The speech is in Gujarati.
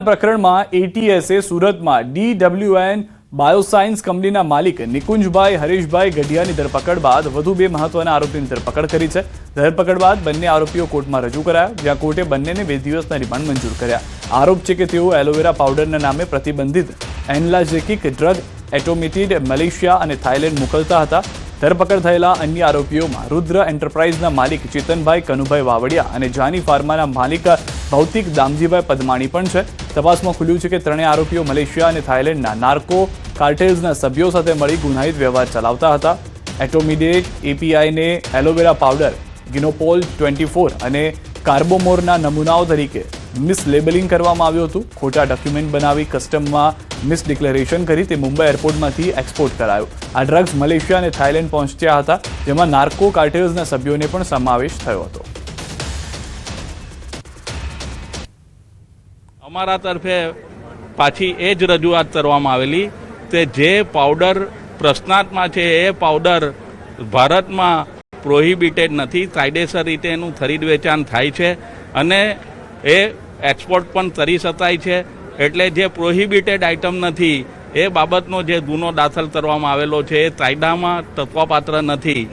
પ્રકરણમાં એટીએસે સુરતમાં DWN બાયોસાયન્સ કંપનીના માલિક નિકુંજભાઈ હરીશભાઈ ગઢિયાની ધરપકડ બાદ વધુ બે મહત્વના આરોપીની ધરપકડ કરી છે। ધરપકડ બાદ બંને આરોપીઓ કોર્ટમાં રજૂ કરાયા, જ્યાં કોર્ટે બંનેને 2 દિવસના રિમાન્ડ મંજૂર કર્યા। આરોપ છે કે તેઓ એલોવેરા પાવડરના નામે પ્રતિબંધિત એનલાજેકિક ડ્રગ એટોમિટેડ મલેશિયા અને થાઇલેન્ડ મોકલતા હતા। ધરપકડ થયેલા અન્ય આરોપીઓમાં રુદ્ર એન્ટરપ્રાઇઝના માલિક ચેતનભાઈ કનુભાઈ વાવડિયા અને જાની ફાર્માના માલિક ભૌતિક દામજીભાઈ પદમાણી પણ છે। તપાસમાં ખુલ્યું છે કે ત્રણેય આરોપીઓ મલેશિયા અને થાઇલેન્ડના નાર્કો કાર્ટેલ્સના સભ્યો સાથે મળી ગુનાહિત વ્યવહાર ચલાવતા હતા। એટોમિડેટ એપીઆઈને એલોવેરા પાવડર, ગિનોપોલ 24 અને કાર્બોમોરના નમૂનાઓ તરીકે મિસલેબલિંગ કરવામાં આવ્યું હતું। ખોટા ડોક્યુમેન્ટ બનાવી કસ્ટમમાં મિસડિક્લેરેશન કરી તે મુંબઈ એરપોર્ટમાંથી એક્સપોર્ટ કરાયો। આ ડ્રગ્સ મલેશિયા અને થાઇલેન્ડ પહોંચ્યા હતા, જેમાં નાર્કો કાર્ટેલ્સના સભ્યોને પણ સમાવેશ થયો હતો। અમારા તરફે પાછી એ જ રજૂઆત કરવામાં આવેલી કે જે પાવડર પ્રશ્નાર્થમાં છે એ પાવડર ભારતમાં પ્રોહિબિટેડ નથી, કાયદેસર રીતે એનું ખરીદ વેચાણ થાય છે અને એ એક્સપોર્ટ પણ કરી શકાય છે। એટલે જે પ્રોહિબિટેડ આઇટમ નથી એ બાબતનો જે ગુનો દાખલ કરવામાં આવેલો છે એ કાયદામાં તત્વપાત્ર નથી।